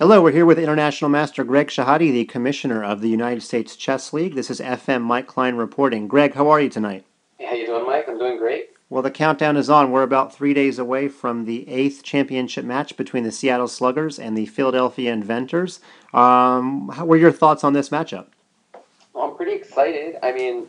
Hello, we're here with International Master Greg Shahade, the Commissioner of the United States Chess League. This is FM Mike Klein reporting. Greg, how are you tonight? Hey, how you doing, Mike? I'm doing great. Well, the countdown is on. We're about 3 days away from the eighth championship match between the Seattle Sluggers and the Philadelphia Inventors. How were your thoughts on this matchup? Well, I'm pretty excited. I mean,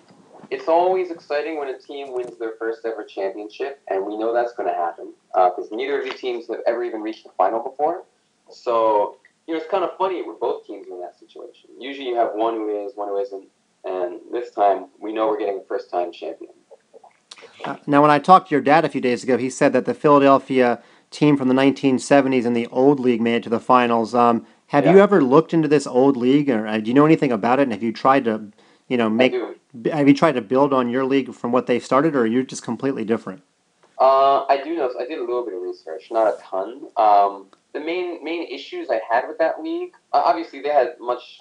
it's always exciting when a team wins their first ever championship, and we know that's going to happen because neither of these teams have ever even reached the final before. So, it's kind of funny with both teams in that situation. Usually you have one who is, one who isn't, and this time we know we're getting a first-time champion. Now, when I talked to your dad a few days ago, he said that the Philadelphia team from the 1970s in the old league made it to the finals. Have you Yeah, ever looked into this old league, or do you know anything about it? And have you tried to, I make, do. have you tried to build on your league from what they started, or are you just completely different? I do know. I did a little bit of research, not a ton. The main issues I had with that league, obviously they had much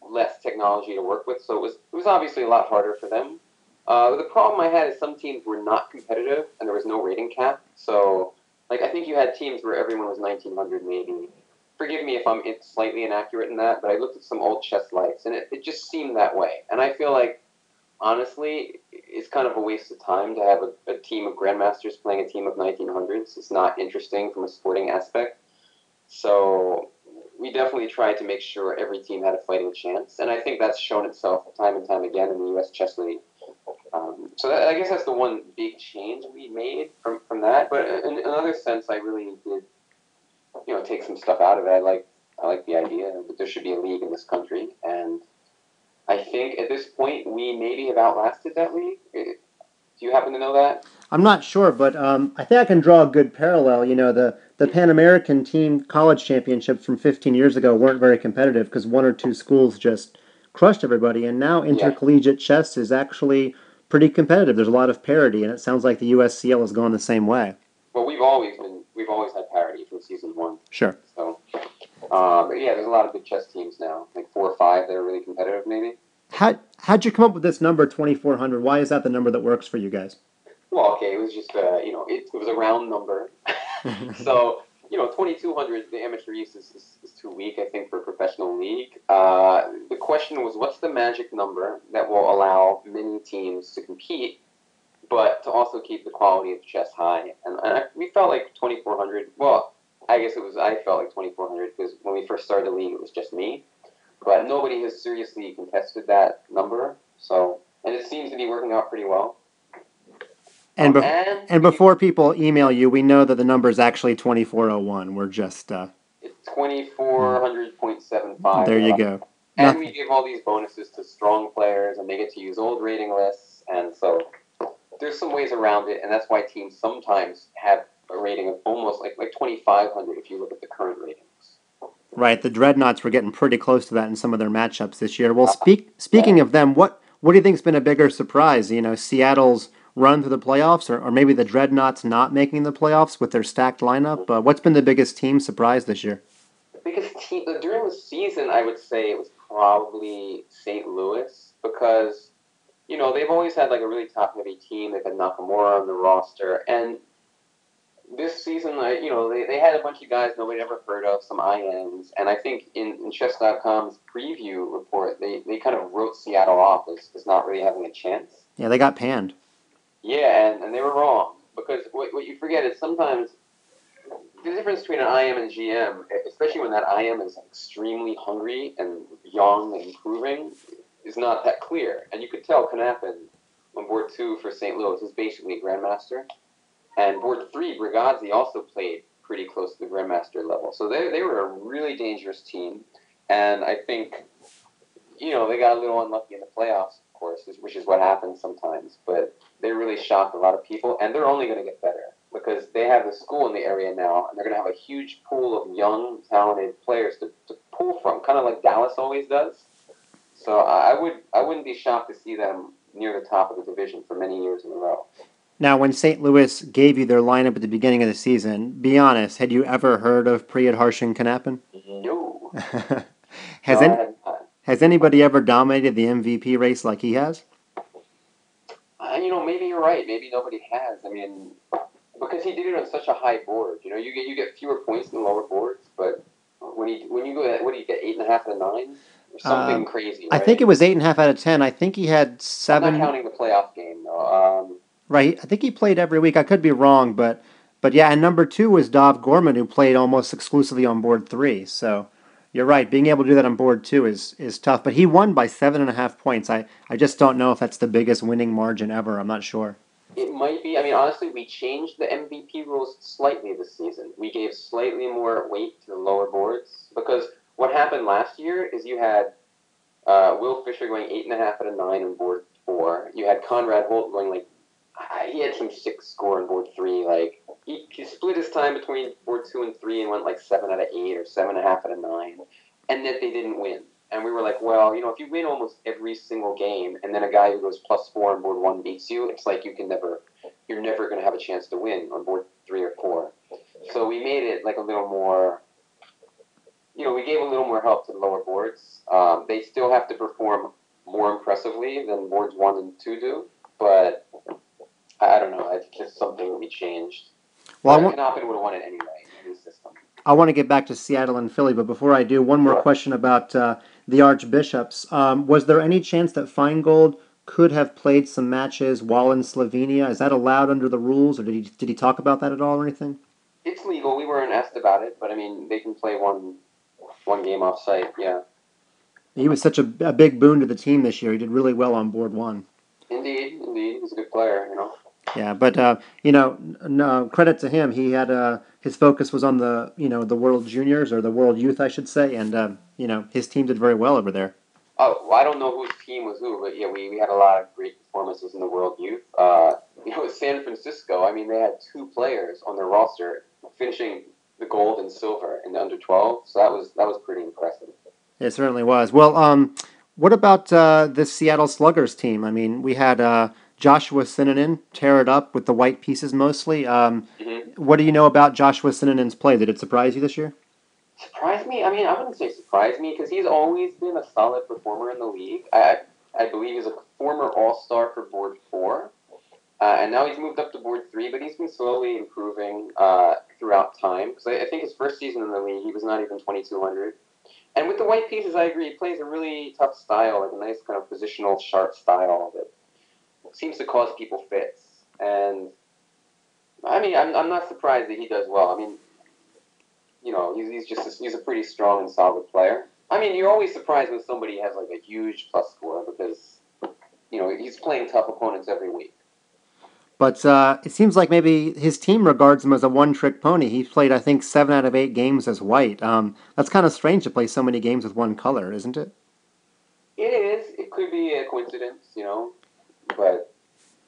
less technology to work with, so it was obviously a lot harder for them. The problem I had is some teams were not competitive, and there was no rating cap. So, like I think you had teams where everyone was 1900 maybe. Forgive me if I'm slightly inaccurate in that, but I looked at some old chess lights, and it just seemed that way. And I feel like honestly, it's kind of a waste of time to have a team of grandmasters playing a team of 1900s. It's not interesting from a sporting aspect. So we definitely tried to make sure every team had a fighting chance, and I think that's shown itself time and time again in the U.S. Chess League. I guess that's the one big change we made from that. But in another sense, I really did, take some stuff out of it. I like the idea that there should be a league in this country, and I think at this point we maybe have outlasted that league. Do you happen to know that? I'm not sure, but I think I can draw a good parallel. The Yeah. Pan American team college championships from 15 years ago weren't very competitive because one or two schools just crushed everybody, and now Yeah. intercollegiate chess is actually pretty competitive. There's a lot of parity, and it sounds like the USCL has gone the same way. Well, we've always had parity from season one. Sure. So, but yeah, there's a lot of good chess teams now, like 4 or 5 that are really competitive, maybe. How'd you come up with this number 2400? Why is that the number that works for you guys? Well, okay, it was just it was a round number. So 2200, the amateur use is too weak, I think, for a professional league. The question was, what's the magic number that will allow many teams to compete, but to also keep the quality of chess high? And we felt like 2400. Well, I guess it was. I felt like 2400 because when we first started the league, it was just me, but nobody has seriously contested that number. So, and it seems to be working out pretty well. and bef- And and before people email you, we know that the number is actually 2401. We're just it's 2400.75. there you go. And we Nothing. give all these bonuses to strong players, and they get to use old rating lists. And so there's some ways around it, and that's why teams sometimes have a rating of almost like 2500 if you look at the current ratings. Right, the Dreadnoughts were getting pretty close to that in some of their matchups this year. Well, Yeah. speaking of them, what do you think's been a bigger surprise? Seattle's run through the playoffs, or maybe the Dreadnoughts not making the playoffs with their stacked lineup. What's been the biggest team surprise this year? The biggest team during the season, I would say it was probably St. Louis because they've always had like a really top heavy team. They've had Nakamura on the roster, and this season, they had a bunch of guys nobody ever heard of, some IMs, and I think in Chess.com's preview report, they kind of wrote Seattle off as not really having a chance. Yeah, they got panned. Yeah, and they were wrong because what you forget is sometimes the difference between an IM and GM, especially when that IM is extremely hungry and young and improving, is not that clear. And you could tell Knapin on board 2 for St. Louis is basically a grandmaster. And board 3, Brigazzi also played pretty close to the grandmaster level. So they were a really dangerous team. And I think, they got a little unlucky in the playoffs, of course, which is what happens sometimes. But they really shocked a lot of people. And they're only going to get better because they have the school in the area now. And they're going to have a huge pool of young, talented players to pull from, kind of like Dallas always does. So I wouldn't be shocked to see them near the top of the division for many years in a row. Now, when St. Louis gave you their lineup at the beginning of the season, be honest, had you ever heard of Priyad Harshan Kanapin? No, has no, I any, have not. has anybody ever dominated the MVP race like he has? Maybe you're right. Maybe nobody has. I mean, because he did it on such a high board. You get fewer points than lower boards, but when when you go, what do you get, 8.5 out of 9? Or something Um, crazy, I think it right? was 8.5 out of 10. I think he had I'm not seven. counting the playoff game though. Right. I think he played every week. I could be wrong, but yeah. And number two was Dov Gorman, who played almost exclusively on board three. So you're right. Being able to do that on board two is tough. But he won by 7.5 points. I just don't know if that's the biggest winning margin ever. I'm not sure. It might be. I mean, honestly, we changed the MVP rules slightly this season. We gave slightly more weight to the lower boards because what happened last year is you had Will Fisher going 8.5 out of 9 on board 4. You had Conrad Holt going like he had some 6 score on board 3. Like he split his time between board 2 and 3 and went like 7 out of 8 or 7.5 out of 9, and that they didn't win. And we were like, well, if you win almost every single game, and then a guy who goes +4 on board 1 beats you, it's like you're never going to have a chance to win on board 3 or 4. So we made it like a little more we gave a little more help to the lower boards. They still have to perform more impressively than boards 1 and 2 do, but I don't know. It's just something that we changed. Well, But Canopin would have won it anyway in the system. I want to get back to Seattle and Philly, but before I do, one more Sure. question about the Archbishops. Was there any chance that Feingold could have played some matches while in Slovenia? Is that allowed under the rules, or did he talk about that at all or anything? It's legal. We weren't asked about it, but I mean, they can play one game off site. Yeah. He was such a big boon to the team this year. He did really well on board one. Indeed, indeed, he's a good player. Yeah, but no, credit to him. He had his focus was on the World Juniors or the World Youth, I should say, and his team did very well over there. Oh, well, I don't know whose team was who, but yeah, we had a lot of great performances in the World Youth. San Francisco. I mean, they had 2 players on their roster finishing the gold and silver in the under 12, so that was pretty impressive. It certainly was. Well, what about this Seattle Sluggers team? I mean, we had Joshua Sinanen tear it up with the white pieces mostly. Mm-hmm. What do you know about Joshua Sinanen's play? Did it surprise you this year? Surprised me? I mean, I wouldn't say surprised me because he's always been a solid performer in the league. I believe he's a former All-Star for board 4. And now he's moved up to board 3, but he's been slowly improving throughout time. Because I think his first season in the league, he was not even 2,200. And with the white pieces, I agree. He plays a really tough style, like a nice kind of positional, sharp style that seems to cause people fits. And I mean, I'm not surprised that he does well. I mean, he's a pretty strong and solid player. I mean, you're always surprised when somebody has like a huge plus score because he's playing tough opponents every week. But it seems like maybe his team regards him as a one-trick pony. He's played, I think, 7 out of 8 games as white. That's kind of strange to play so many games with one color, isn't it? It is. It could be a coincidence, but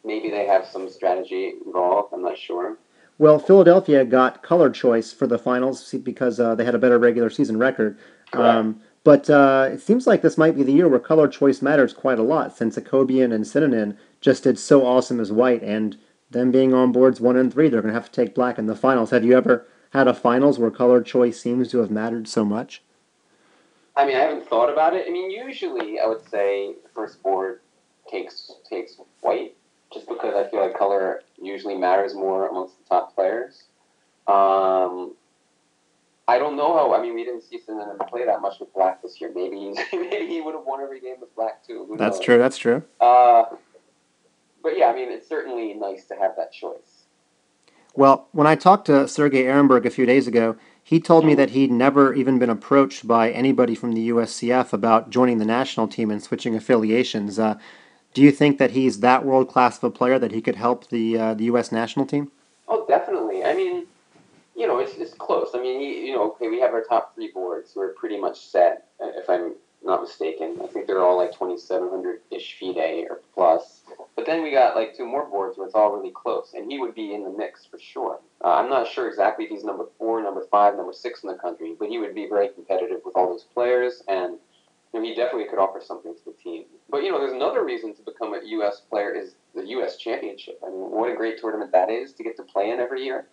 maybe they have some strategy involved. I'm not sure. Well, Philadelphia got color choice for the finals because they had a better regular season record. Correct. But it seems like this might be the year where color choice matters quite a lot since Akobian and Sinanen just did so awesome as white, and them being on boards 1 and 3, they're going to have to take black in the finals. Have you ever had a finals where color choice seems to have mattered so much? I mean, I haven't thought about it. I mean, usually I would say the first board takes white, just because I feel like color usually matters more amongst the top players. Um, I don't know how. I mean, we didn't see Cinnamon play that much with black this year. Maybe he would have won every game with black too. Who That's knows? true. That's true. Uh, but yeah, I mean, it's certainly nice to have that choice. Well, when I talked to Sergei Ehrenberg a few days ago, he told me that he'd never even been approached by anybody from the USCF about joining the national team and switching affiliations. Do you think that he's that world class of a player that he could help the U.S. national team? Oh, definitely. I mean, it's close. I mean, okay, we have our top 3 boards who are pretty much set, if I'm not mistaken. I think they're all like 2,700-ish FIDE or plus. But then we got like 2 more boards where it's all really close, and he would be in the mix for sure. I'm not sure exactly if he's number 4, number 5, number 6 in the country, but he would be very competitive with all those players, and he definitely could offer something to the team. But there's another reason to become a U.S. player is the U.S. Championship. I mean, what a great tournament that is to get to play in every year.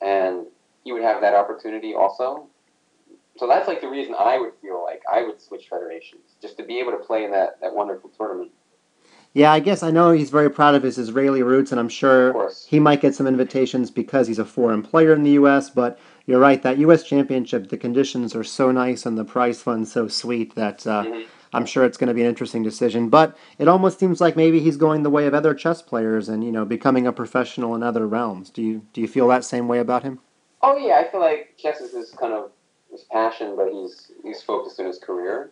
And you would have that opportunity also. So that's like the reason I would feel like I would switch federations, just to be able to play in that wonderful tournament. Yeah, I guess I know he's very proud of his Israeli roots, and I'm Of sure course. he might get some invitations because he's a foreign player in the U.S., but you're right. That U.S. Championship, the conditions are so nice and the prize fund so sweet that Hmm. I'm sure it's going to be an interesting decision. But it almost seems like maybe he's going the way of other chess players and becoming a professional in other realms. Do you feel that same way about him? Oh yeah, I feel like chess is his kind of his passion, but he's focused on his career,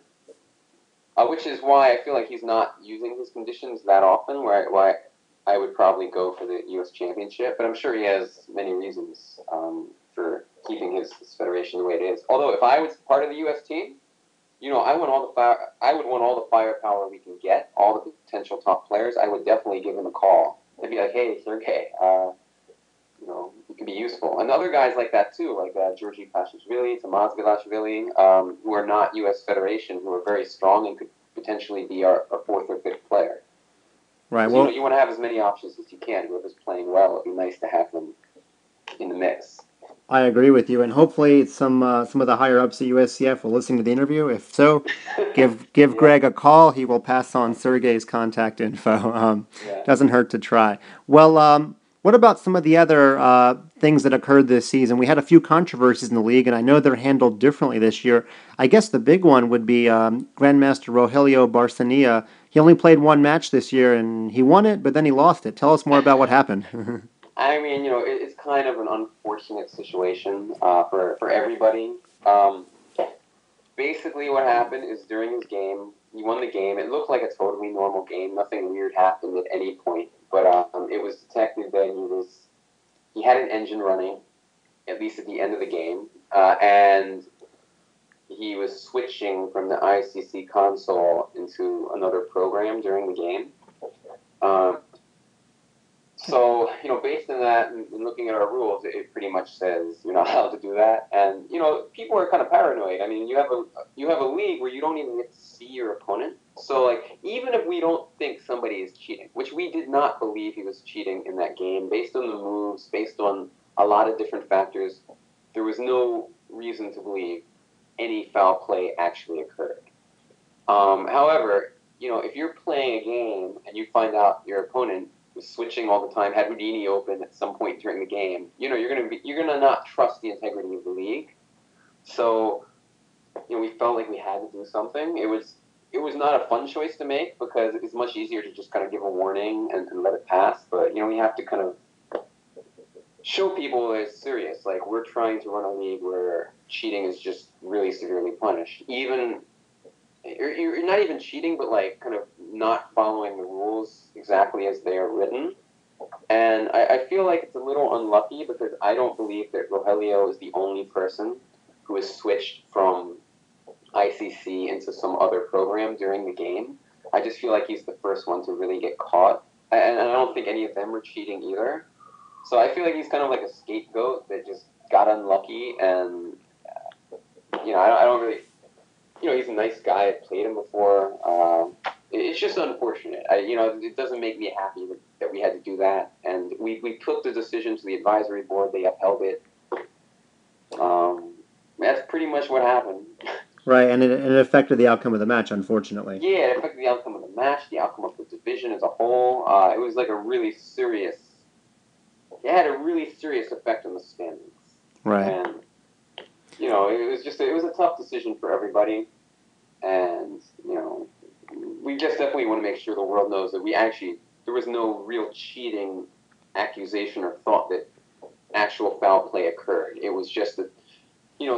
which is why I feel like he's not using his conditions that often. Why I would probably go for the U.S. Championship, but I'm sure he has many reasons for keeping his federation the way it is. Although if I was part of the U.S. team, I want all the I would want all the firepower we can get, all the potential top players. I would definitely give them a call and be like, "Hey, Sergey, you can be useful." And other guys like that too, like Georgi Pashishvili, Tamaz Gilashvili, who are not U.S. Federation, who are very strong and could potentially be our fourth or fifth player. Right. Because Well, you want to have as many options as you can. Whoever's playing well, it'd be nice to have them in the mix. I agree with you, and hopefully some of the higher ups at USCF will listen to the interview. If so, give Yeah, Greg a call. He will pass on Sergey's contact info. yeah. Doesn't hurt to try. Well, what about some of the other things that occurred this season? We had a few controversies in the league, and I know they're handled differently this year. I guess the big one would be Grandmaster Rogelio Barcenia. He only played one match this year, and he won it, but then he lost it. Tell us more about what happened. I mean, it's kind of an unfortunate situation for everybody. Basically, what happened is during his game, he won the game. It looked like a totally normal game. Nothing weird happened at any point. But it was detected that he had an engine running, at least at the end of the game, and he was switching from the ICC console into another program during the game. Um, So, based on that and looking at our rules, it pretty much says you're not allowed to do that. And people are kind of paranoid. I mean, you have a league where you don't even get to see your opponent. So, like, even if we don't think somebody is cheating, which we did not believe he was cheating in that game, based on the moves, based on a lot of different factors, there was no reason to believe any foul play actually occurred. However, if you're playing a game and you find out your opponent was switching all the time, had Houdini open at some point during the game, you're gonna not trust the integrity of the league. So, we felt like we had to do something. It was not a fun choice to make because it's much easier to just kind of give a warning and let it pass. But we have to kind of show people it's serious. Like we're trying to run a league where cheating is just really severely punished. Even you're not even cheating, but like kind of not following the rules exactly as they are written. And I feel like it's a little unlucky because I don't believe that Rogelio is the only person who has switched from ICC into some other program during the game. I just feel like he's the first one to really get caught. And I don't think any of them were cheating either. So I feel like he's kind of like a scapegoat that just got unlucky. And, I don't really he's a nice guy. I've played him before. It's just unfortunate. It doesn't make me happy that we had to do that. And we took the decision to the advisory board. They upheld it. That's pretty much what happened. Right, and it affected the outcome of the match, unfortunately. Yeah, it affected the outcome of the match, the outcome of the division as a whole. It was like a really serious. It had a really serious effect on the standings. Right. And it was a tough decision for everybody. And we just definitely want to make sure the world knows that there was no real cheating accusation or thought that actual foul play occurred. It was just that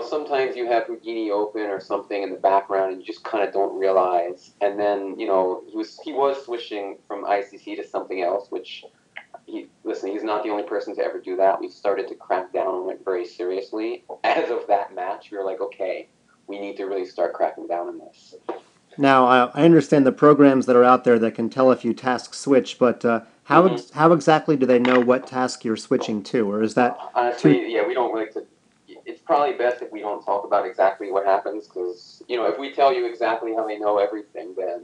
sometimes you have Houdini open or something in the background and you just kind of don't realize. And then he was switching from ICC to something else, which he's not the only person to ever do that. We've started to crack down on it very seriously. As of that match, we were like, okay, we need to really start cracking down on this. Now, I understand the programs that are out there that can tell if you task switch, but Mm-hmm. how exactly do they know what task you're switching to, or is that too? Honestly, yeah, we don't like to. It's probably best if we don't talk about exactly what happens because if we tell you exactly how they know everything, then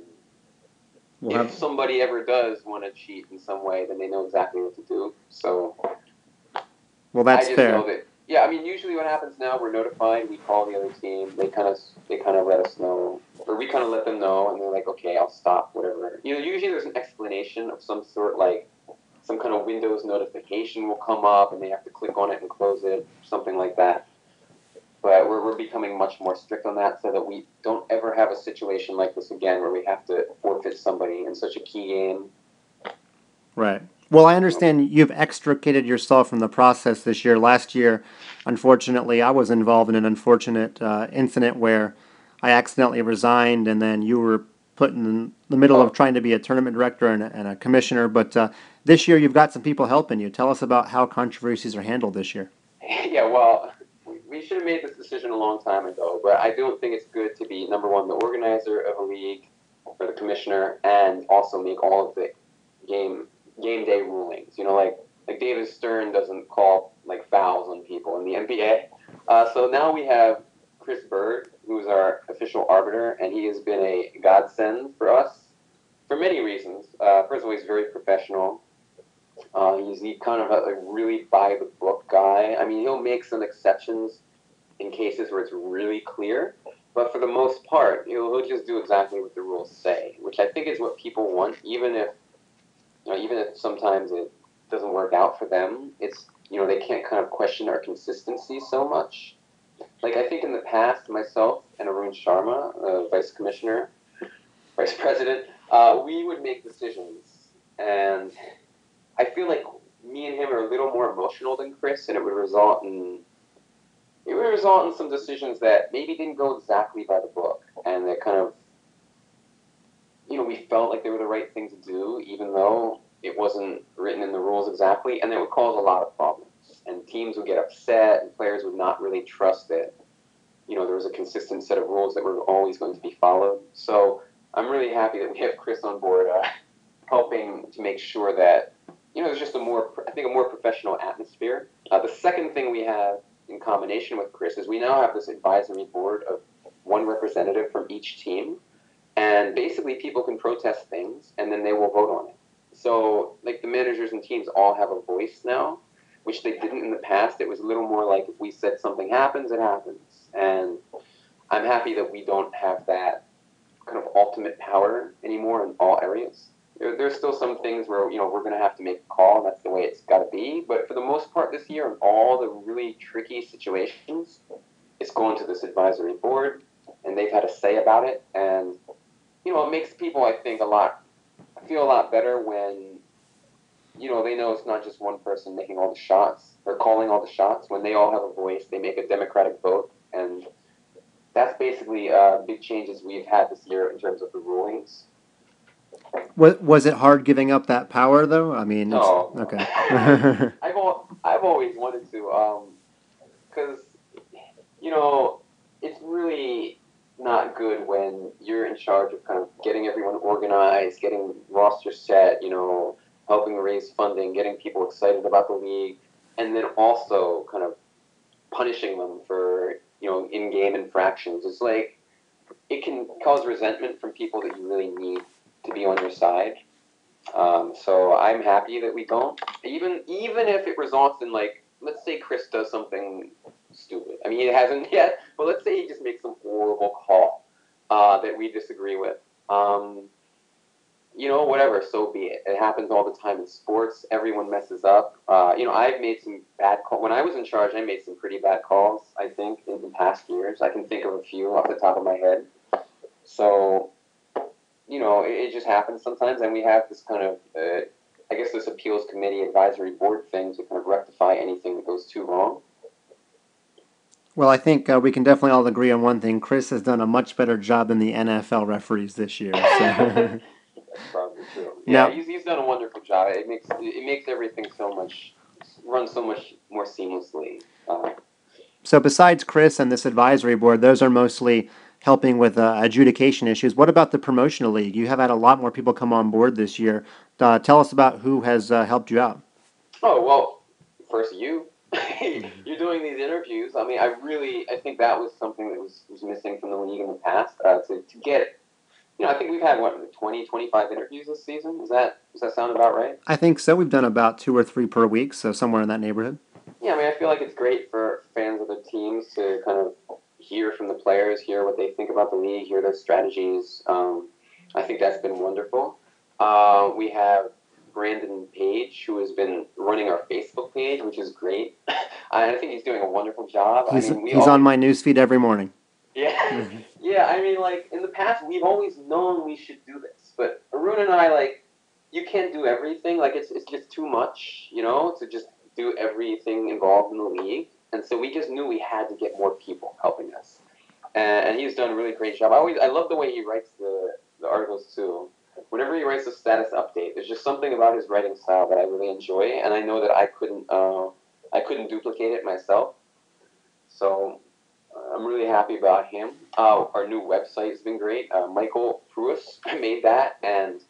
We'll if have somebody ever does want to cheat in some way, then they know exactly what to do. So well, I that's just know fair. that. Yeah, I mean, usually what happens now, we're notified. We call the other team. They kind of let us know, or we kind of let them know, and they're like, okay, I'll stop, whatever. Usually there's an explanation of some sort, like some kind of Windows notification will come up, and they have to click on it and close it, something like that. we're becoming much more strict on that so that we don't ever have a situation like this again where we have to forfeit somebody in such a key game. Right. Well, I understand you've extricated yourself from the process this year. Last year, unfortunately, I was involved in an unfortunate incident where I accidentally resigned, and then you were put in the middle of Oh, trying to be a tournament director and a commissioner. But this year, you've got some people helping you. Tell us about how controversies are handled this year. yeah, well, we should have made this decision a long time ago, but I don't think it's good to be, number one, the organizer of a league or the commissioner and also make all of the game game day rulings. Like David Stern doesn't call like fouls on people in the NBA. So now we have Chris Bird, who's our official arbiter, and he has been a godsend for us for many reasons. First of all, he's very professional. He's kind of a really by the book guy. I mean, he'll make some exceptions in cases where it's really clear, but for the most part, he'll just do exactly what the rules say, which I think is what people want, even if sometimes it doesn't work out for them. It's they can't kind of question our consistency so much. Like I think in the past, myself and Arun Sharma, vice commissioner, vice president, we would make decisions, and I feel like me and him are a little more emotional than Chris, and it would result in some decisions that maybe didn't go exactly by the book, and that kind of we felt like they were the right thing to do, even though it wasn't written in the rules exactly, and it would cause a lot of problems. And teams would get upset, and players would not really trust that there was a consistent set of rules that were always going to be followed. So I'm really happy that we have Chris on board, helping to make sure that there's just a more professional atmosphere. The second thing we have in combination with Chris is we now have this advisory board of one representative from each team, and basically people can protest things, and then they will vote on it. So, like the managers and teams all have a voice now, which they didn't in the past. It was a little more like if we said something happens, it happens. And I'm happy that we don't have that kind of ultimate power anymore in all areas. There's still some things where we're going to have to make a call, and that's the way it's got to be. But for the most part this year, in all the really tricky situations, it's going to this advisory board, and they've had a say about it. And it makes people, I think, feel a lot better when they know it's not just one person making all the shots or calling all the shots. When they all have a voice, they make a democratic vote, and that's basically big changes we've had this year in terms of the rulings. Was it hard giving up that power, though? I mean, it's No, okay. I've always wanted to, because you know it's really not good when you're in charge of kind of getting everyone organized, getting rosters set, helping raise funding, getting people excited about the league, and then also kind of punishing them for in-game infractions. It's like it can cause resentment from people that you really need to be on your side. So I'm happy that we don't. Even if it results in, like, let's say Chris does something stupid. I mean, he hasn't yet, but let's say he just makes some horrible call that we disagree with. Whatever, so be it. It happens all the time in sports. Everyone messes up. I've made some bad calls. When I was in charge, I made some pretty bad calls, I think, in past years. I can think of a few off the top of my head. So, it just happens sometimes, and we have this kind of, I guess, this appeals committee advisory board thing to kind of rectify anything that goes too wrong. Well, I think we can definitely all agree on one thing. Chris has done a much better job than the NFL referees this year. So That's probably true. Yeah, now, he's done a wonderful job. It makes everything run so much more seamlessly. so besides Chris and this advisory board, those are mostly helping with adjudication issues. What about the promotional league? You have had a lot more people come on board this year. Tell us about who has helped you out. Oh well, first you. You're doing these interviews. I mean, I think that was something that was missing from the league in the past. To get, I think we've had, what, 20, 25 interviews this season? Does that sound about right? I think so. We've done about 2 or 3 per week, so somewhere in that neighborhood. Yeah, I mean, I feel like it's great for fans of the teams to kind of hear from the players, hear what they think about the league, hear their strategies. I think that's been wonderful. We have Brandon Page, who has been running our Facebook page, which is great. I think he's doing a wonderful job. I mean, we He's on always, my newsfeed every morning. yeah, yeah. I mean, like in the past, we've always known we should do this, but Arun and I, like, you can't do everything. Like it's just too much, to just do everything involved in the league. And so we just knew we had to get more people helping us. And he's done a really great job. I love the way he writes the articles too. Whenever he writes a status update, there's just something about his writing style that I really enjoy, and I know that I couldn't duplicate it myself. So I'm really happy about him. Our new website has been great. Michael Pruis made that, and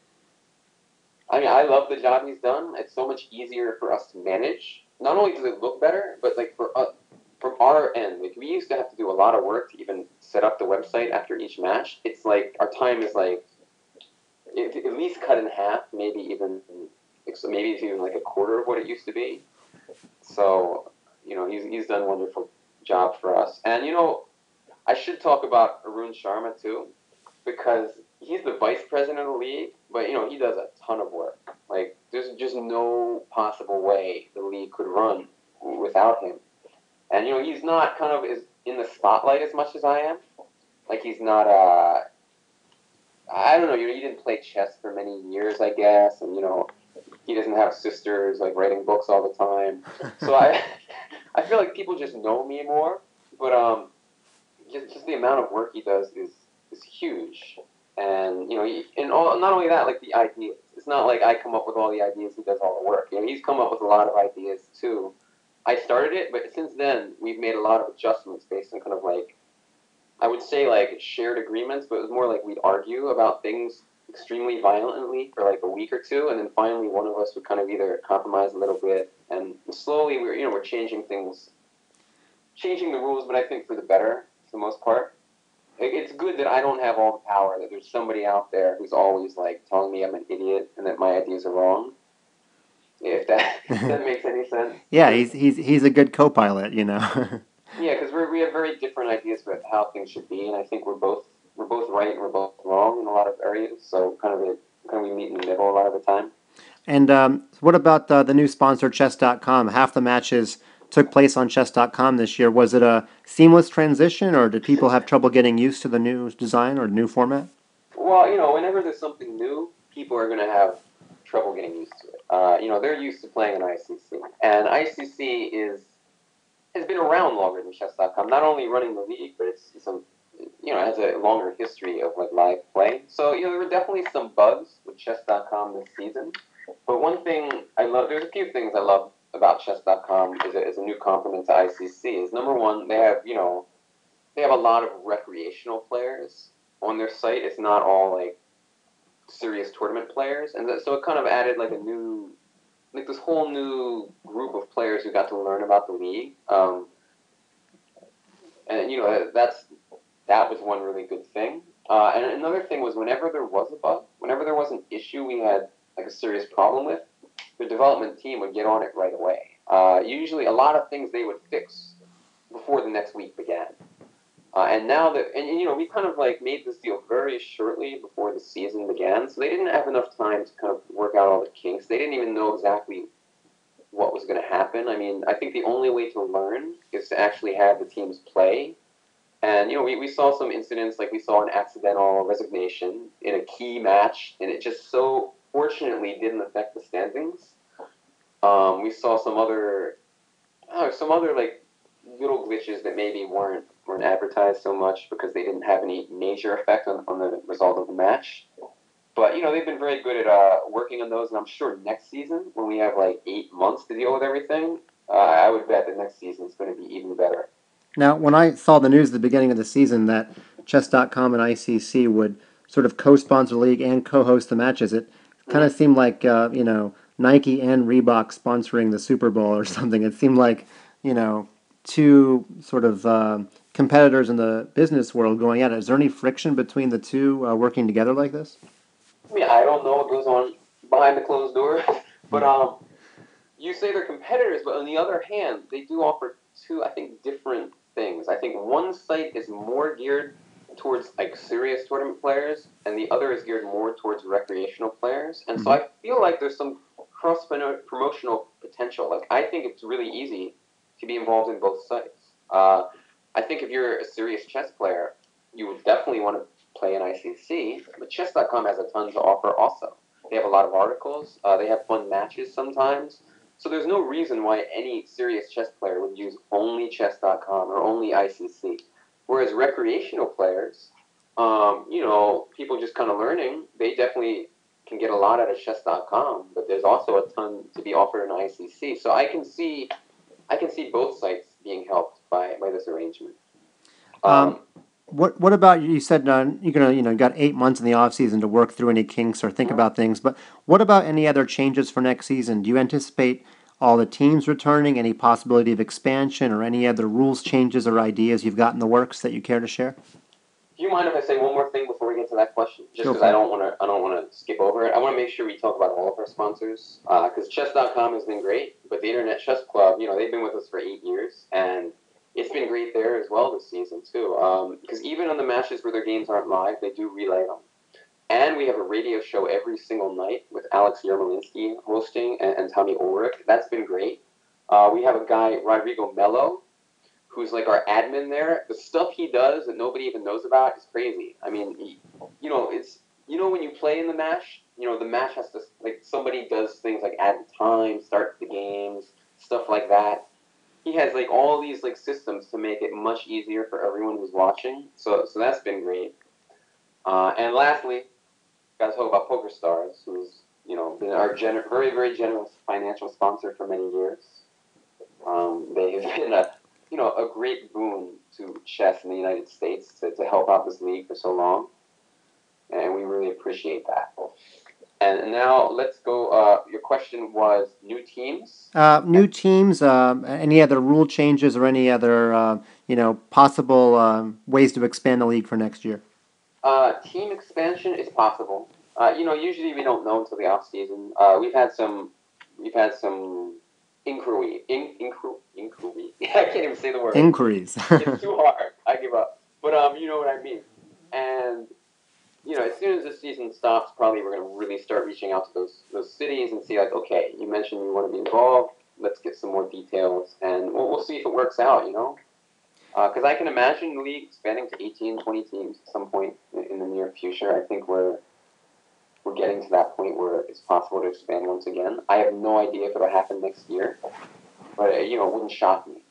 I mean, I love the job he's done. It's so much easier for us to manage. Not only does it look better, but like for us, from our end, like we used to have to do a lot of work to even set up the website after each match. It's like our time is like at least cut in half, maybe it's even like a quarter of what it used to be. So he's done a wonderful job for us. And I should talk about Arun Sharma too, because he's the vice president of the league, but he does a ton of work. Like there's just no possible way the league could run without him. And he's not kind of as in the spotlight as much as I am. Like he's not I don't know, he didn't play chess for many years, I guess, and he doesn't have sisters like writing books all the time. So I feel like people just know me more, but just the amount of work he does is huge. And not only that, like the ideas. It's not like I come up with all the ideas; he does all the work. He's come up with a lot of ideas too. I started it, but since then we've made a lot of adjustments based on kind of like I would say like shared agreements, but it was more like we'd argue about things extremely violently for like a week or two, and then finally one of us would kind of either compromise a little bit, and slowly we're changing things, changing the rules, but I think for the better for the most part. It's good that I don't have all the power, that there's somebody out there who's always like telling me I'm an idiot and that my ideas are wrong. If that if that makes any sense. Yeah, he's a good co-pilot. Yeah, because we have very different ideas about how things should be, and I think we're both right and we're both wrong in a lot of areas. So kind of we meet in the middle a lot of the time. And what about the new sponsor, Chess.com? Half the matches took place on Chess.com this year. Was it a seamless transition, or did people have trouble getting used to the new design or new format? Well, whenever there's something new, people are going to have trouble getting used to it. They're used to playing an ICC, and ICC has been around longer than Chess.com. Not only running the league, but has a longer history of like live play. So there were definitely some bugs with Chess.com this season. But one thing there's a few things I love about Chess.com as a new complement to ICC is number one, they have a lot of recreational players on their site. It's not all like serious tournament players, and so it kind of added like this whole new group of players who got to learn about the league. And that was one really good thing. And another thing was whenever there was a bug, whenever there was an issue we had like a serious problem with, the development team would get on it right away. Usually a lot of things they would fix before the next week began. And now we kind of like made this deal very shortly before the season began, so they didn't have enough time to kind of work out all the kinks. They didn't even know exactly what was going to happen. I mean, I think the only way to learn is to actually have the teams play. And we saw some incidents, like we saw an accidental resignation in a key match, and it just so fortunately didn't affect the standings. We saw some other like little glitches that maybe weren't advertised so much because they didn't have any major effect on the result of the match. But they've been very good at working on those, and I'm sure next season, when we have like 8 months to deal with everything, I would bet that next season is going to be even better. Now, when I saw the news at the beginning of the season that Chess.com and ICC would sort of co-sponsor the league and co-host the matches, it kind of seemed like Nike and Reebok sponsoring the Super Bowl or something. It seemed like two sort of competitors in the business world going at it. Is there any friction between the two working together like this? I mean, I don't know what goes on behind the closed doors, but you say they're competitors, but on the other hand, they do offer two, I think, different things. I think one site is more geared towards like serious tournament players, and the other is geared more towards recreational players. And so I feel like there's some cross promotional potential. Like I think it's really easy to be involved in both sites. I think if you're a serious chess player, you would definitely want to play an ICC, but chess.com has a ton to offer also. They have a lot of articles. They have fun matches sometimes. So there's no reason why any serious chess player would use only chess.com or only ICC. Whereas recreational players, people just kind of learning, they definitely can get a lot out of chess.com, but there's also a ton to be offered in ICC. So I can see both sites being helped by this arrangement. Um, Um, what about you said you're gonna you got 8 months in the off season to work through any kinks or think about things, but what about any other changes for next season? Do you anticipate all the teams returning, any possibility of expansion, or any other rules changes or ideas you've got in the works that you care to share? do you mind if I say one more thing before we get to that question? Just Go because for it. I don't want to skip over it. I want to make sure we talk about all of our sponsors because chess.com has been great, but the Internet Chess Club, they've been with us for 8 years, and it's been great there as well this season too. Because even on the matches where their games aren't live, they do relay them. And we have a radio show every single night with Alex Yermolinsky hosting and Tommy Ulrich. That's been great. We have a guy, Rodrigo Mello, who's like our admin there. The stuff he does that nobody even knows about is crazy. I mean, it's when you play in the match, the match has to like somebody does things like add the time, start the games, stuff like that. He has like all these like systems to make it much easier for everyone who's watching. So that's been great. And lastly, got to talk about PokerStars, who's been our very very generous financial sponsor for many years. They have been a great boon to chess in the United States to help out this league for so long, and we really appreciate that. And now let's go. Your question was new teams. New teams, any other rule changes or any other possible ways to expand the league for next year? Team expansion is possible. Usually we don't know until the off season. We've had some inquiry. I can't even say the word. Inquiries. It's too hard. I give up. But you know what I mean. And as soon as the season stops, probably we're going to really start reaching out to those cities and see like, okay, you mentioned you want to be involved. Let's get some more details, and we'll see if it works out. Because I can imagine the league expanding to 18, 20 teams at some point in the near future. I think we're getting to that point where it's possible to expand once again. I have no idea if it'll happen next year, but it wouldn't shock me.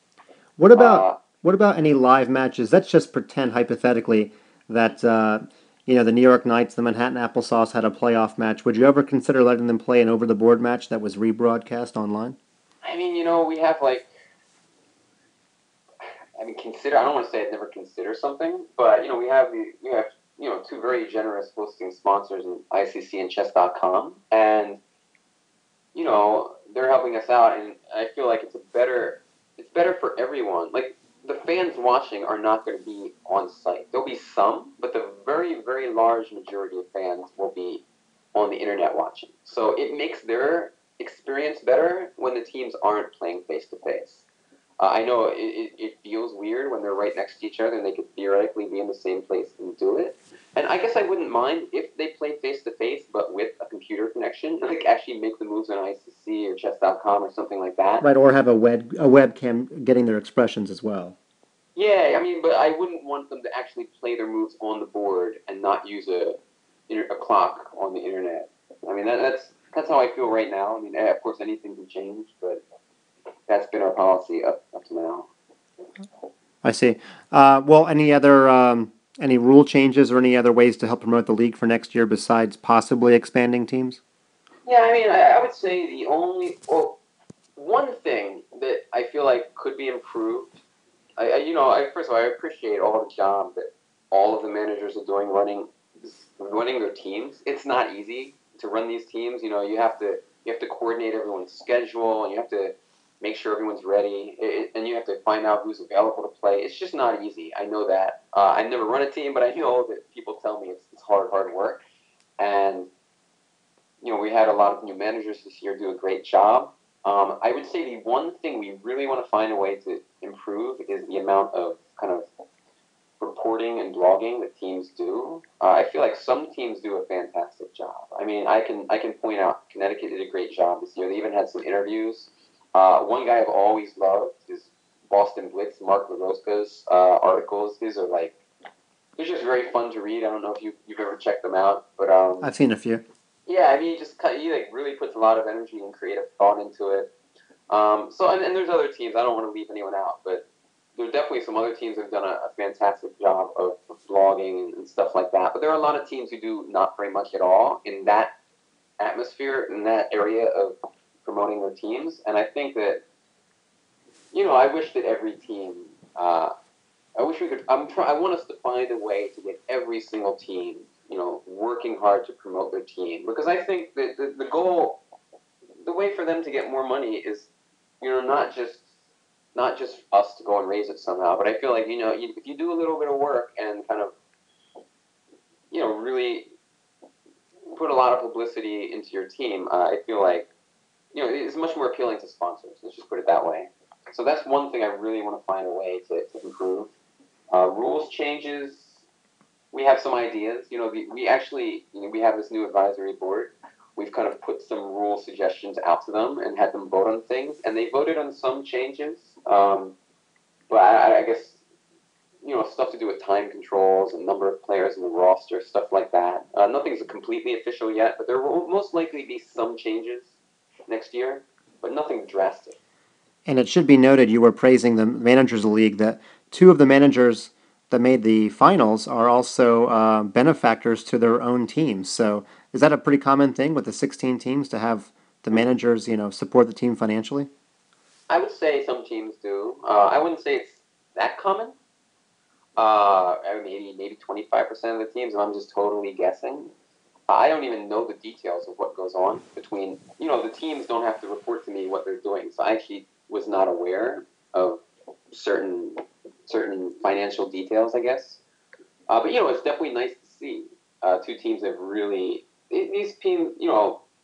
What about Uh, what about any live matches? Let's just pretend hypothetically that the New York Knights, the Manhattan Applesauce had a playoff match. Would you ever consider letting them play an over-the-board match that was rebroadcast online? I mean, we have like, I mean, consider. I don't want to say I'd never consider something, but we have two very generous hosting sponsors in ICC and Chess.com, and they're helping us out, and I feel like it's better for everyone. Like the fans watching are not going to be on site. There'll be some, but the very very large majority of fans will be on the internet watching. So it makes their experience better when the teams aren't playing face to face. I know it feels weird when they're right next to each other and they could theoretically be in the same place and do it. And I guess I wouldn't mind if they played face to face, but with a computer connection, like actually make the moves on ICC or chess.com or something like that. Right, or have a webcam getting their expressions as well. Yeah, I mean, but I wouldn't want them to actually play their moves on the board and not use a clock on the internet. I mean, that's how I feel right now. I mean, of course, anything can change, but that's been our policy up to now. I see. Well, any rule changes or any other ways to help promote the league for next year besides possibly expanding teams? Yeah, I mean, I would say one thing that I feel like could be improved. First of all, I appreciate all the job that all of the managers are doing running their teams. It's not easy to run these teams. You have to coordinate everyone's schedule, and you have to make sure everyone's ready, and you have to find out who's available to play. It's just not easy. I know that. I never run a team, but I know that people tell me it's hard work. And we had a lot of new managers this year do a great job. I would say the one thing we really want to find a way to improve is the amount of kind of reporting and blogging that teams do, I feel like some teams do a fantastic job. I mean, I can point out Connecticut did a great job this year. They even had some interviews. One guy I've always loved is Boston Blitz, Mark LaRosca's articles. These are like they're just very fun to read. I don't know if you've ever checked them out, but I've seen a few. yeah, I mean, he like really puts a lot of energy and creative thought into it. So and there's other teams. I don't want to leave anyone out, but there are definitely some other teams that have done a fantastic job of blogging and stuff like that. But there are a lot of teams who do not very much at all in that atmosphere, in that area of promoting their teams. And I think that, I wish that every team, I wish we could, I want us to find a way to get every single team, working hard to promote their team. Because I think that the goal, the way for them to get more money is, not just us to go and raise it somehow, but I feel like, if you do a little bit of work and kind of, really put a lot of publicity into your team, I feel like, it's much more appealing to sponsors. Let's just put it that way. So that's one thing I really want to find a way to improve. Rules changes, we have some ideas. We actually, we have this new advisory board. We've kind of put some rule suggestions out to them and had them vote on things, and they voted on some changes. But I guess, stuff to do with time controls and number of players in the roster, stuff like that. Nothing's completely official yet, but there will most likely be some changes next year, but nothing drastic. And it should be noted you were praising the Managers League that two of the managers that made the finals are also benefactors to their own teams. So is that a pretty common thing with the 16 teams to have the managers, support the team financially? I would say some teams do. I wouldn't say it's that common. Maybe 25% of the teams, and I'm just totally guessing. I don't even know the details of what goes on between, the teams don't have to report to me what they're doing. So I actually was not aware of certain financial details, I guess. But, it's definitely nice to see two teams that really, these teams,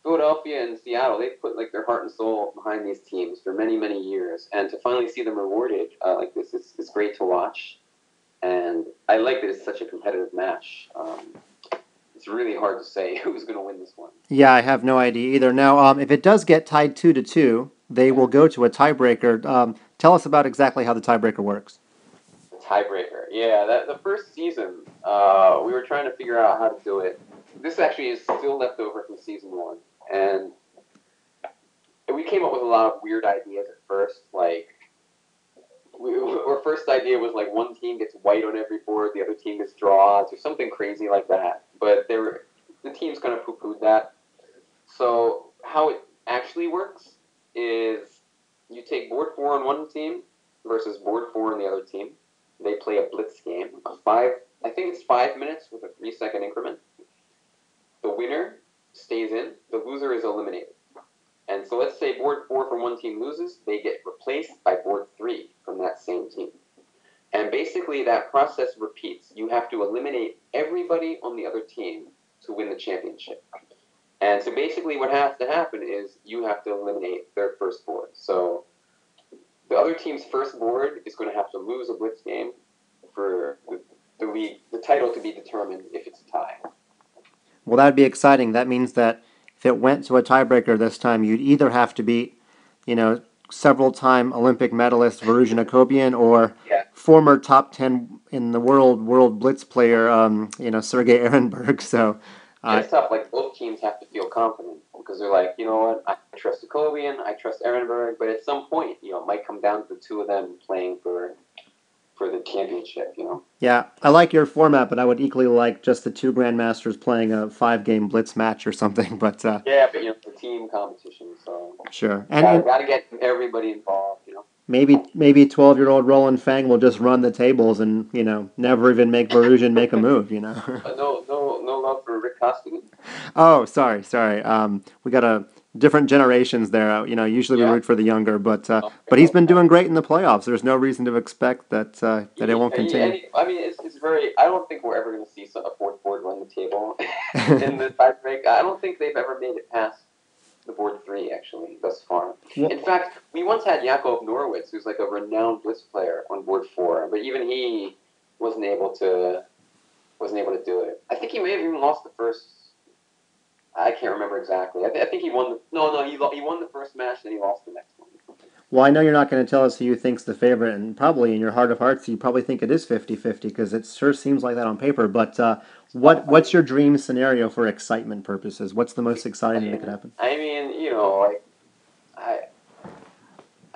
Philadelphia and Seattle, they've put like their heart and soul behind these teams for many, many years. And to finally see them rewarded like this is great to watch. And I like that it's such a competitive match. It's really hard to say who's going to win this one. Yeah, I have no idea either. Now, if it does get tied 2-2, they will go to a tiebreaker. Tell us about exactly how the tiebreaker works. The tiebreaker, yeah. The first season, we were trying to figure out how to do it. This actually is still left over from season one, and we came up with a lot of weird ideas at first. Like, our first idea was like one team gets white on every board, the other team gets draws, or something crazy like that. But the teams kind of poo-pooed that. So how it actually works is you take board 4 on one team versus board 4 on the other team. They play a blitz game, I think it's 5 minutes with a 3-second increment. The winner stays in, the loser is eliminated. And so let's say board 4 from one team loses, they get replaced by board 3 from that same team. And basically that process repeats. You have to eliminate everybody on the other team to win the championship. And so basically what has to happen is you have to eliminate their first board. So the other team's first board is going to have to lose a blitz game for the title to be determined if it's a tie. Well, that would be exciting. That means that if it went to a tiebreaker this time, you'd either have to beat, several-time Olympic medalist Varuzhin Akobian or Yeah. former top 10 in the world blitz player, Sergei Ehrenberg. So, It's tough. Like, both teams have to feel confident because they're like, you know what, I trust Akobian, I trust Ehrenberg, but at some point, it might come down to the two of them playing for the championship, yeah, I like your format, but I would equally like just the two grandmasters playing a 5-game blitz match or something. But Yeah, but it's a team competition, so sure, gotta, and gotta get everybody involved. maybe 12-year-old Roland Fang will just run the tables and never even make Varuzhin make a move. But no love for Rick Costigan. Oh, sorry. We got a different generations there. Usually we Yeah. root for the younger, but Okay, he's been okay. doing great in the playoffs. There's no reason to expect that it won't continue. I mean, it's very. I don't think we're ever going to see a fourth board run the table in the tiebreak. I don't think they've ever made it past the board 3 actually thus far. Well, In fact, we once had Yakov Norwitz, who's like a renowned blitz player, on board 4, but even he wasn't able to do it. I think he may have even lost the first. I can't remember exactly. I think he won the no, he won the first match, then he lost the next one. Well, I know you're not going to tell us who you think's the favorite, and probably in your heart of hearts, you probably think it is 50-50 because it sure seems like that on paper. But what's your dream scenario for excitement purposes? What's the most exciting that could happen? I mean, like I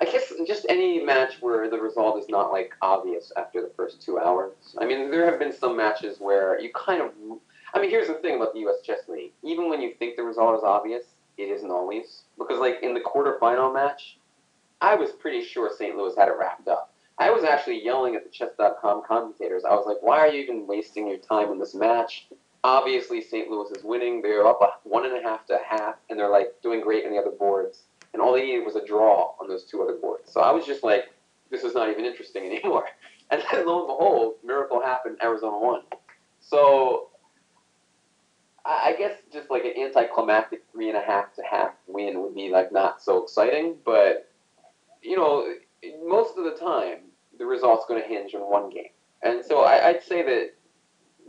I guess just any match where the result is not like obvious after the first 2 hours. I mean, there have been some matches where you kind of. I mean, here's the thing about the U.S. Chess League. Even when you think the result is obvious, it isn't always because, like in the quarterfinal match, I was pretty sure St. Louis had it wrapped up. I was actually yelling at the Chess.com commentators. I was like, "Why are you even wasting your time in this match? Obviously, St. Louis is winning. They're up 1.5 to half, and they're like doing great in the other boards." And all they needed was a draw on those two other boards. So I was just like, this is not even interesting anymore. And then lo and behold, miracle happened, Arizona won. So I guess just like an anticlimactic 3.5 to half win would be like not so exciting, but most of the time the result's going to hinge on one game. And so I'd say that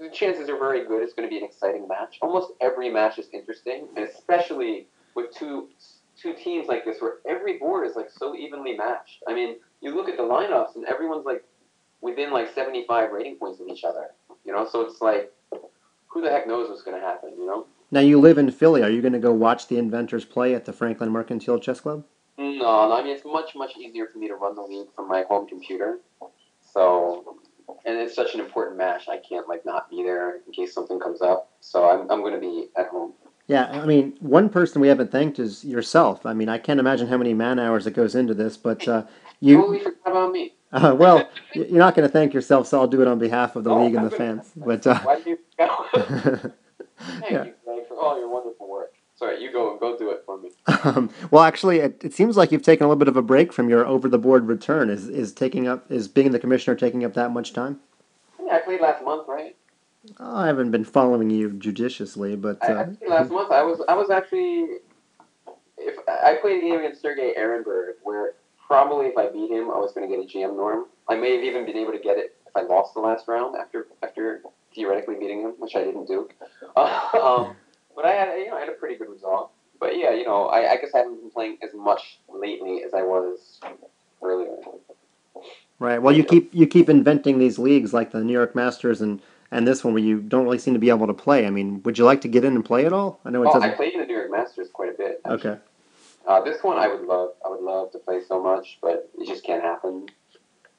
the chances are very good it's going to be an exciting match. Almost every match is interesting, and especially with two teams like this where every board is like so evenly matched. I mean, you look at the lineups and everyone's like within like 75 rating points of each other. So it's like who the heck knows what's going to happen. Now you live in Philly. Are you going to go watch the Inventors play at the Franklin Mercantile Chess Club? No. I mean, it's much easier for me to run the league from my home computer. So, and it's such an important match. I can't like not be there in case something comes up. So I'm going to be at home. Yeah, I mean, one person we haven't thanked is yourself. I mean, I can't imagine how many man hours it goes into this, but Totally forgot about me. well, you're not going to thank yourself, so I'll do it on behalf of the league and I'm the fans. But why do you go? Thank yeah. you, Greg, for all your wonderful work. Sorry, you go do it for me. Well, actually, it seems like you've taken a little bit of a break from your over the board return. Is being the commissioner taking up that much time? Yeah, I played last month, right? Oh, I haven't been following you judiciously, but I played last month. I was actually if I played a game against Sergey Ehrenberg where probably if I beat him I was going to get a jam norm. I may have even been able to get it if I lost the last round after theoretically beating him, which I didn't do. But I had a pretty good result. But yeah, I guess I haven't been playing as much lately as I was earlier. right. Well, you keep inventing these leagues like the New York Masters and this one where you don't really seem to be able to play. I mean, would you like to get in and play at all? I know it Oh, I doesn't. played in the New York Masters quite a bit. Actually. Okay. This one I would love. I would love to play so much, but it just can't happen.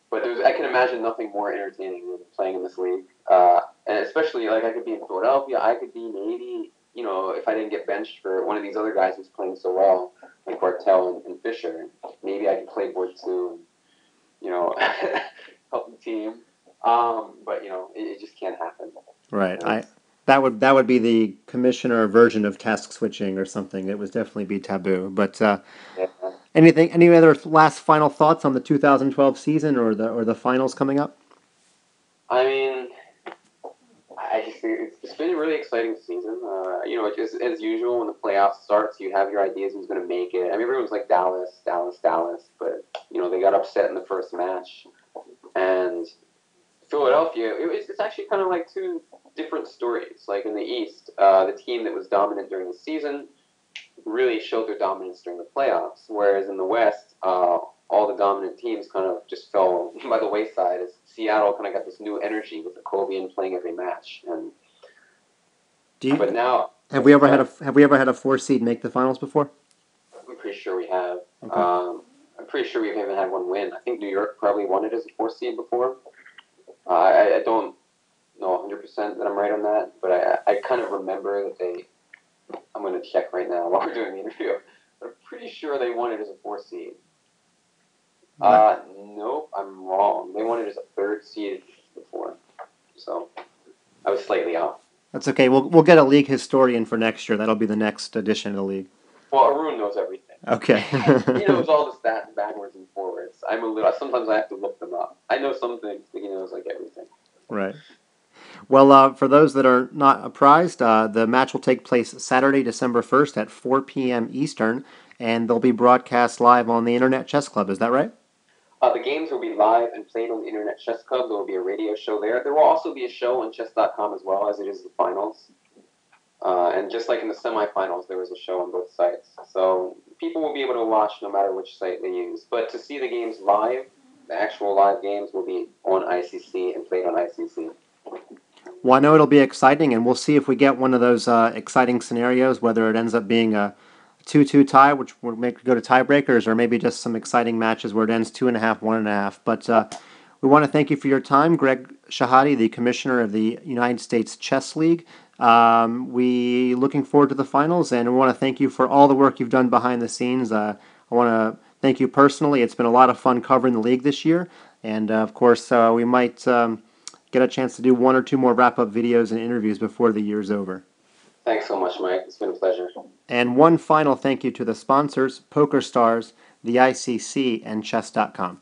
But I can imagine nothing more entertaining than playing in this league. And especially like I could be in Philadelphia. I could be maybe if I didn't get benched for one of these other guys who's playing so well, like Bartel and Fisher, maybe I could play board two and help the team. But it just can't happen. Right. That would be the commissioner version of task switching or something. It would definitely be taboo. But Yeah. any other last final thoughts on the 2012 season or the finals coming up? I mean, I just think it's been a really exciting season. Just as usual, when the playoffs starts, you have your ideas who's going to make it. I mean, everyone's like Dallas, but they got upset in the first match, and Philadelphia. It's actually kind of like two different stories. Like in the East, the team that was dominant during the season really showed their dominance during the playoffs, whereas in the West, all the dominant teams kind of just fell by the wayside as Seattle kind of got this new energy with the Kovian playing every match. And but now Have we ever had a 4 seed make the finals before? I'm pretty sure we have. Okay. I'm pretty sure we haven't had one win. I think New York probably won it as a 4 seed before. I don't know 100% that I'm right on that, but I kind of remember that they. I'm going to check right now while we're doing the interview. But I'm pretty sure they won it as a 4 seed. Nope, I'm wrong. They won it as a 3rd seed before, so I was slightly off. That's okay. We'll get a league historian for next year. That'll be the next edition of the league. Well, Arun knows everything. Okay. He knows all the stats backwards and forwards. Sometimes I have to look them up. I know some things, but he knows like everything. Right. Well, for those that are not apprised, the match will take place Saturday, December 1st at 4 p.m. Eastern, and they'll be broadcast live on the Internet Chess Club. Is that right? The games will be live and played on the Internet Chess Club. There will be a radio show there. There will also be a show on chess.com as well, as it is the finals. And just like in the semifinals, there was a show on both sites. So people will be able to watch no matter which site they use. But to see the games live, the actual live games will be on ICC and played on ICC. Well, I know it'll be exciting, and we'll see if we get one of those exciting scenarios, whether it ends up being a 2-2 tie, which would make it go to tiebreakers, or maybe just some exciting matches where it ends 2.5, 1.5. But we want to thank you for your time, Greg Shahade, the commissioner of the United States Chess League. We looking forward to the finals, and we want to thank you for all the work you've done behind the scenes. I want to thank you personally. It's been a lot of fun covering the league this year, and of course, we might get a chance to do one or two more wrap-up videos and interviews before the year's over. Thanks so much, Mike. It's been a pleasure. And one final thank you to the sponsors, PokerStars, the ICC, and Chess.com.